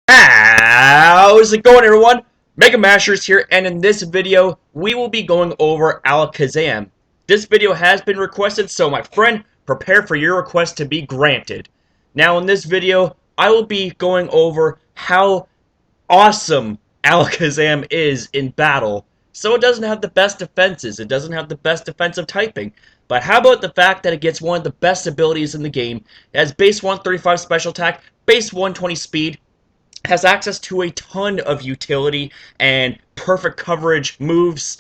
How's it going, everyone? Mega Mashers here, and in this video, we will be going over Alakazam. This video has been requested, so my friend, prepare for your request to be granted. Now, in this video, I will be going over how awesome Alakazam is in battle. So it doesn't have the best defenses, it doesn't have the best defensive typing. But how about the fact that it gets one of the best abilities in the game? It has base 135 special attack, base 120 speed, has access to a ton of utility and perfect coverage moves.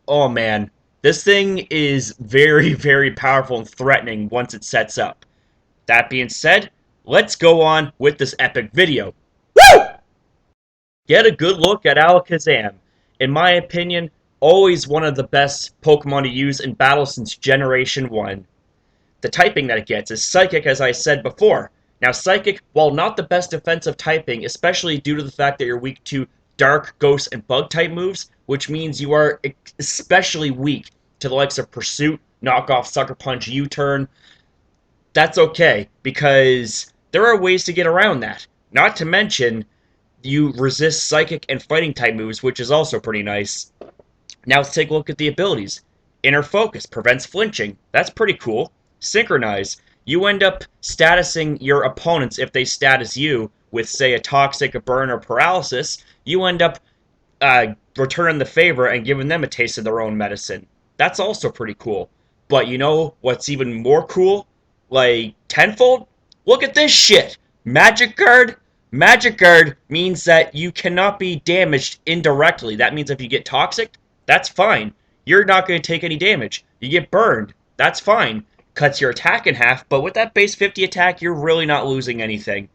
Oh man, this thing is very, very powerful and threatening once it sets up. That being said, let's go on with this epic video. Woo! Get a good look at Alakazam. In my opinion, always one of the best Pokemon to use in battle since Generation 1. The typing that it gets is Psychic, as I said before. Now, Psychic, while not the best defensive typing, especially due to the fact that you're weak to Dark, Ghost, and Bug-type moves, which means you are especially weak to the likes of Pursuit, Knockoff, Sucker Punch, U-Turn, that's okay, because there are ways to get around that. Not to mention, you resist Psychic and Fighting-type moves, which is also pretty nice. Now let's take a look at the abilities. Inner Focus prevents flinching. That's pretty cool. Synchronize. You end up statusing your opponents if they status you with, say, a Toxic, a Burn, or Paralysis. You end up returning the favor and giving them a taste of their own medicine. That's also pretty cool. But you know what's even more cool? Like, tenfold? Look at this shit! Magic Guard? Magic Guard means that you cannot be damaged indirectly. That means if you get Toxic, that's fine. You're not going to take any damage. You get burned. That's fine. Cuts your attack in half, but with that base 50 attack, you're really not losing anything.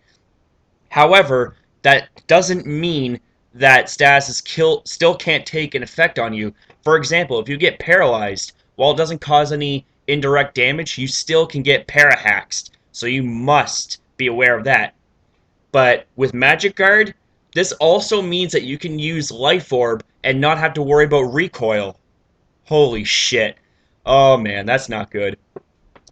However, that doesn't mean that status still can't take an effect on you. For example, if you get paralyzed, while it doesn't cause any indirect damage, you still can get parahaxed. So you must be aware of that. But with Magic Guard, this also means that you can use Life Orb and not have to worry about recoil. Holy shit. Oh man, that's not good.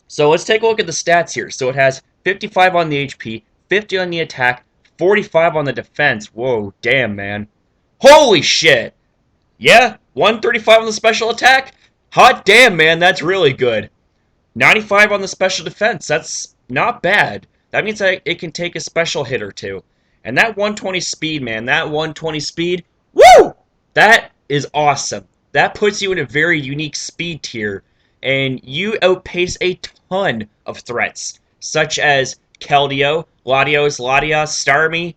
So let's take a look at the stats here. So it has 55 on the HP, 50 on the attack, 45 on the defense. Whoa, damn, man. Holy shit! Yeah, 135 on the special attack? Hot damn, man, that's really good. 95 on the special defense. That's not bad. That means that it can take a special hit or two. And that 120 speed, man, that 120 speed, woo! That is awesome. That puts you in a very unique speed tier, and you outpace a ton of threats, such as Keldeo, Latios, Latias, Starmie.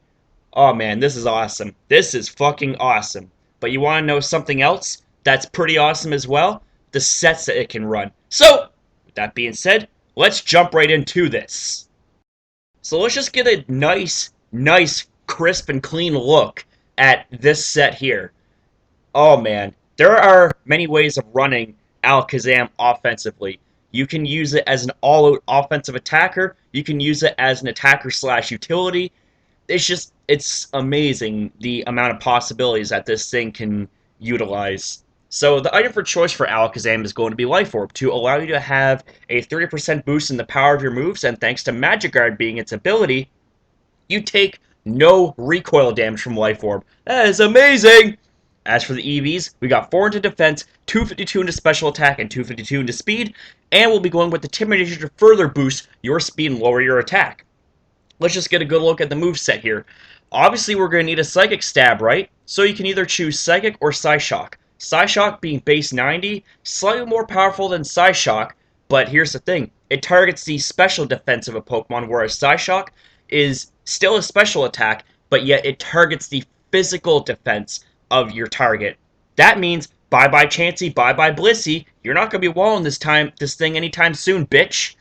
Oh man, this is awesome. This is fucking awesome. But you want to know something else that's pretty awesome as well? The sets that it can run. So, with that being said, let's jump right into this. So let's just get a nice, crisp and clean look at this set here. Oh man, there are many ways of running Alakazam offensively. You can use it as an all-out offensive attacker. You can use it as an attacker slash utility. It's amazing the amount of possibilities that this thing can utilize. So the item for choice for Alakazam is going to be Life Orb to allow you to have a 30% boost in the power of your moves, and thanks to Magic Guard being its ability, you take no recoil damage from Life Orb. That is amazing! As for the EVs, we got 4 into defense, 252 into special attack, and 252 into speed, and we'll be going with the Intimidation to further boost your speed and lower your attack. Let's just get a good look at the moveset here. Obviously, we're going to need a Psychic Stab, right? So you can either choose Psychic or Psyshock. Psyshock being base 90, slightly more powerful than Psyshock, but here's the thing. It targets the special defense of a Pokemon, whereas Psyshock is still a special attack, but yet it targets the physical defense of your target. That means bye-bye Chansey, bye-bye Blissey. You're not going to be walling this thing anytime soon, bitch.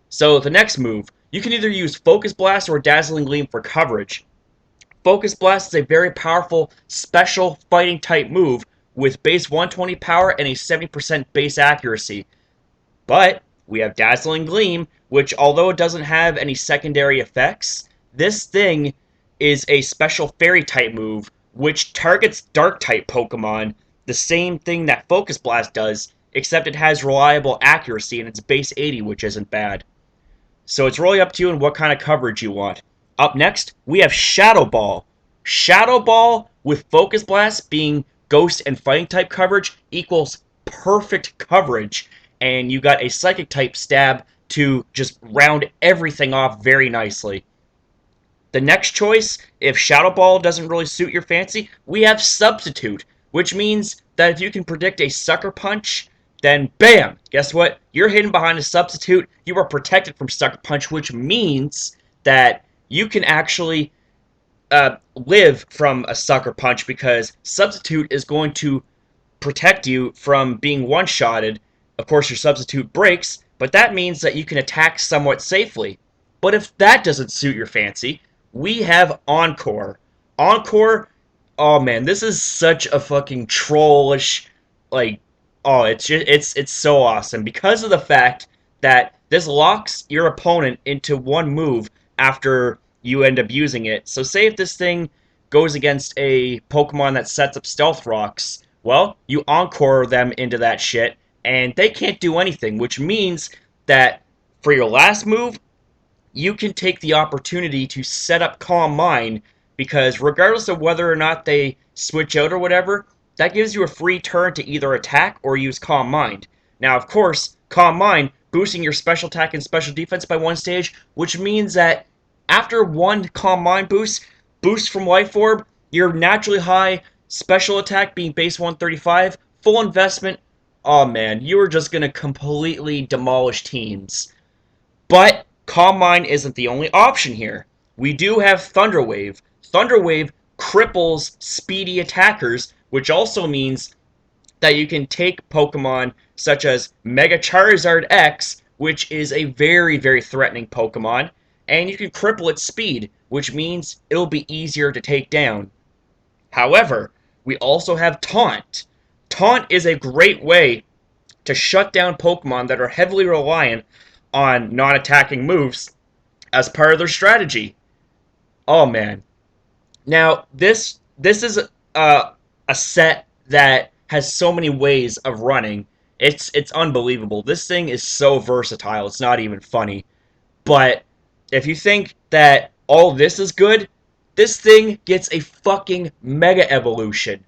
So the next move, you can either use Focus Blast or Dazzling Gleam for coverage. Focus Blast is a very powerful special fighting type move with base 120 power and a 70% base accuracy. But we have Dazzling Gleam, which although it doesn't have any secondary effects, this thing is a special fairy type move which targets dark type Pokemon, the same thing that Focus Blast does, except it has reliable accuracy and it's base 80, which isn't bad. So it's really up to you and what kind of coverage you want. Up next, we have Shadow Ball. Shadow Ball with Focus Blast being Ghost and Fighting type coverage equals perfect coverage, and you got a Psychic type stab to just round everything off very nicely. The next choice, if Shadow Ball doesn't really suit your fancy, we have Substitute, which means that if you can predict a Sucker Punch, then bam! Guess what? You're hidden behind a Substitute, you are protected from Sucker Punch, which means that you can actually live from a Sucker Punch because Substitute is going to protect you from being one-shotted. Of course, your Substitute breaks, but that means that you can attack somewhat safely. But if that doesn't suit your fancy, we have Encore. Encore, oh man, this is such a fucking trollish, like, oh, it's so awesome because of the fact that this locks your opponent into one move after you end up using it. So say if this thing goes against a Pokemon that sets up Stealth Rocks, well, you Encore them into that shit, and they can't do anything, which means that for your last move, you can take the opportunity to set up Calm Mind, because regardless of whether or not they switch out or whatever, that gives you a free turn to either attack or use Calm Mind. Now, of course, Calm Mind boosting your special attack and special defense by one stage, which means that after one Calm Mind boost from Life Orb, your naturally high special attack being base 135, full investment, oh man, you are just going to completely demolish teams. But Calm Mind isn't the only option here. We do have Thunder Wave. Thunder Wave cripples speedy attackers, which also means that you can take Pokemon such as Mega Charizard X, which is a very, very threatening Pokemon, and you can cripple its speed, which means it'll be easier to take down. However, we also have Taunt. Taunt is a great way to shut down Pokemon that are heavily reliant on non-attacking moves as part of their strategy. Oh man. Now, this is a set that has so many ways of running. It's unbelievable. This thing is so versatile. It's not even funny. But if you think that all this is good, this thing gets a fucking Mega Evolution.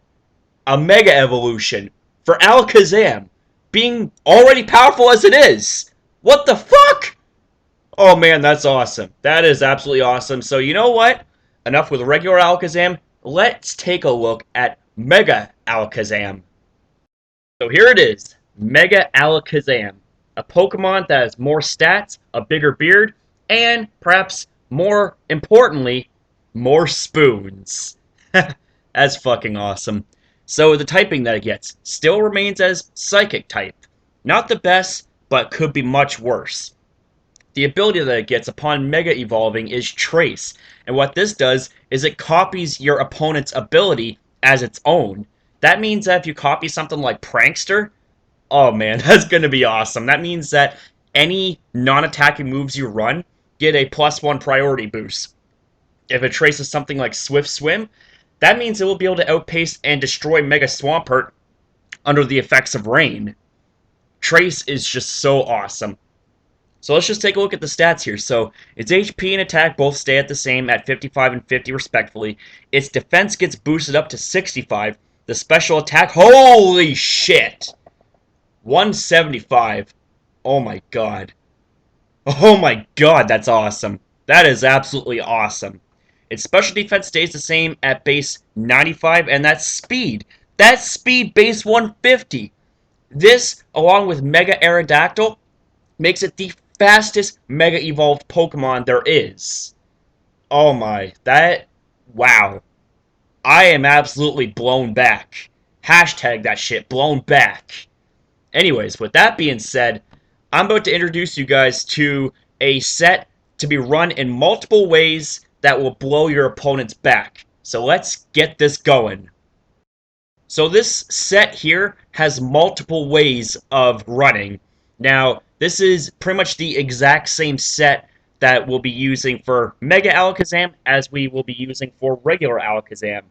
A Mega Evolution for Alakazam, being already powerful as it is. What the fuck? Oh man, that's awesome. That is absolutely awesome. So you know what? Enough with regular Alakazam. Let's take a look at Mega Alakazam. So here it is, Mega Alakazam. A Pokemon that has more stats, a bigger beard, and perhaps more importantly, more spoons. That's fucking awesome. So the typing that it gets still remains as Psychic type. Not the best, but could be much worse. The ability that it gets upon Mega Evolving is Trace, and what this does is it copies your opponent's ability as its own. That means that if you copy something like Prankster, oh man, that's going to be awesome. That means that any non-attacking moves you run get a +1 priority boost. If it traces something like Swift Swim, that means it will be able to outpace and destroy Mega Swampert under the effects of rain. Trace is just so awesome. So let's just take a look at the stats here. So its HP and attack both stay at the same at 55 and 50 respectively. Its defense gets boosted up to 65. The special attack, holy shit! 175. Oh my god. Oh my god, that's awesome. That is absolutely awesome. Its special defense stays the same at base 95, and that's speed. That's speed base 150. This, along with Mega Aerodactyl, makes it the fastest Mega Evolved Pokemon there is. Oh my, wow. I am absolutely blown back. Hashtag that shit, blown back. Anyways, with that being said, I'm about to introduce you guys to a set to be run in multiple ways that will blow your opponent's back. So let's get this going. So this set here has multiple ways of running. Now, this is pretty much the exact same set that we'll be using for Mega Alakazam as we will be using for regular Alakazam.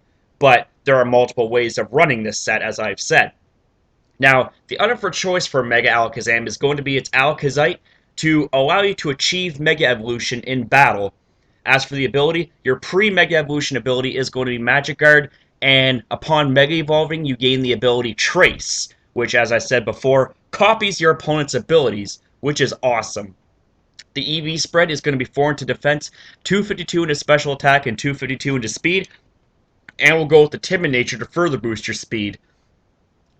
But there are multiple ways of running this set, as I've said. Now, the other for choice for Mega Alakazam is going to be its Alakazite to allow you to achieve Mega Evolution in battle. As for the ability, your pre-Mega Evolution ability is going to be Magic Guard, and upon Mega Evolving, you gain the ability Trace, which, as I said before, copies your opponent's abilities, which is awesome. The EV spread is going to be 4 into defense, 252 into special attack, and 252 into speed, and we'll go with the timid nature to further boost your speed.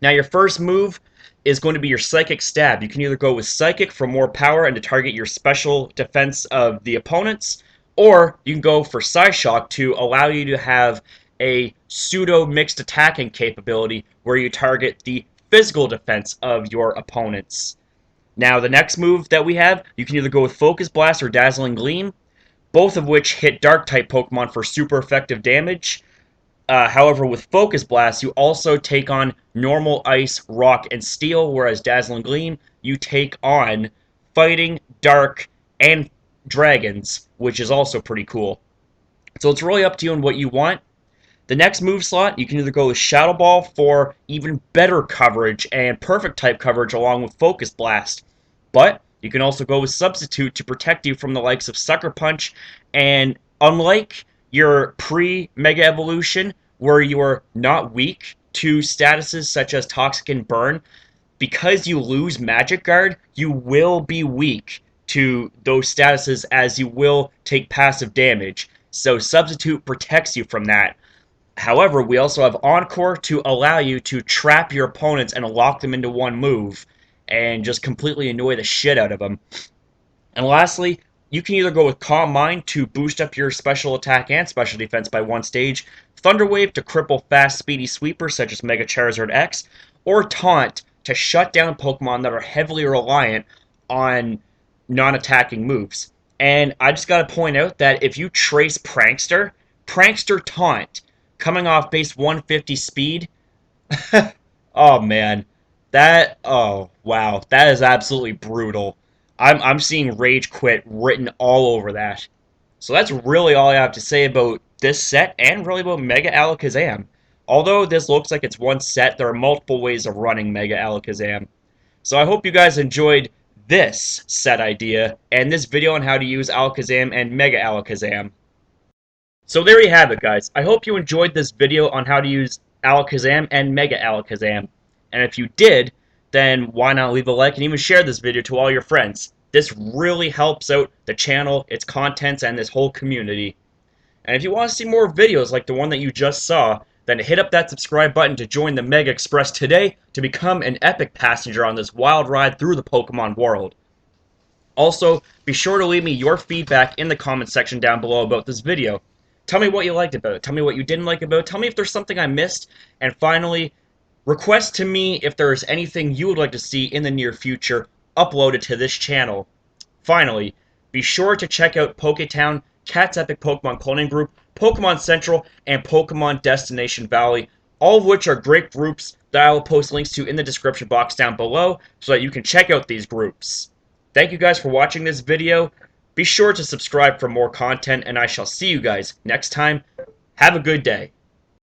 Now your first move is going to be your Psychic Stab. You can either go with Psychic for more power and to target your special defense of the opponents, or you can go for Psyshock to allow you to have a pseudo mixed attacking capability where you target the physical defense of your opponents. Now the next move that we have, you can either go with Focus Blast or Dazzling Gleam, both of which hit Dark-type Pokemon for super effective damage. However, with Focus Blast, you also take on normal Ice, Rock, and Steel, whereas Dazzling Gleam, you take on Fighting, Dark, and Dragons, which is also pretty cool. So it's really up to you and what you want. The next move slot, you can either go with Shadow Ball for even better coverage and perfect type coverage along with Focus Blast. But you can also go with Substitute to protect you from the likes of Sucker Punch, and unlike your pre-Mega Evolution, where you are not weak to statuses such as Toxic and Burn, because you lose Magic Guard, you will be weak to those statuses as you will take passive damage. So Substitute protects you from that. However, we also have Encore to allow you to trap your opponents and lock them into one move and just completely annoy the shit out of them. And lastly, you can either go with Calm Mind to boost up your special attack and special defense by 1 stage, Thunder Wave to cripple fast, speedy sweepers such as Mega Charizard X, or Taunt to shut down Pokemon that are heavily reliant on non-attacking moves. And I just gotta point out that if you trace Prankster, Prankster Taunt, coming off base 150 speed, oh man, oh wow, that is absolutely brutal. I'm seeing Rage Quit written all over that. So that's really all I have to say about this set and really about Mega Alakazam. Although this looks like it's one set, there are multiple ways of running Mega Alakazam. So I hope you guys enjoyed this set idea and this video on how to use Alakazam and Mega Alakazam. So there you have it, guys. I hope you enjoyed this video on how to use Alakazam and Mega Alakazam. And if you did, then why not leave a like and even share this video to all your friends. This really helps out the channel, its contents, and this whole community. And if you want to see more videos like the one that you just saw, then hit up that subscribe button to join the Mega Express today to become an epic passenger on this wild ride through the Pokemon world. Also, be sure to leave me your feedback in the comment section down below about this video. Tell me what you liked about it. Tell me what you didn't like about it. Tell me if there's something I missed. And finally, request to me if there is anything you would like to see in the near future uploaded to this channel. Finally, be sure to check out Poketown, Cat's Epic Pokemon Cloning Group, Pokemon Central, and Pokemon Destination Valley, all of which are great groups that I will post links to in the description box down below so that you can check out these groups. Thank you guys for watching this video. Be sure to subscribe for more content, and I shall see you guys next time. Have a good day.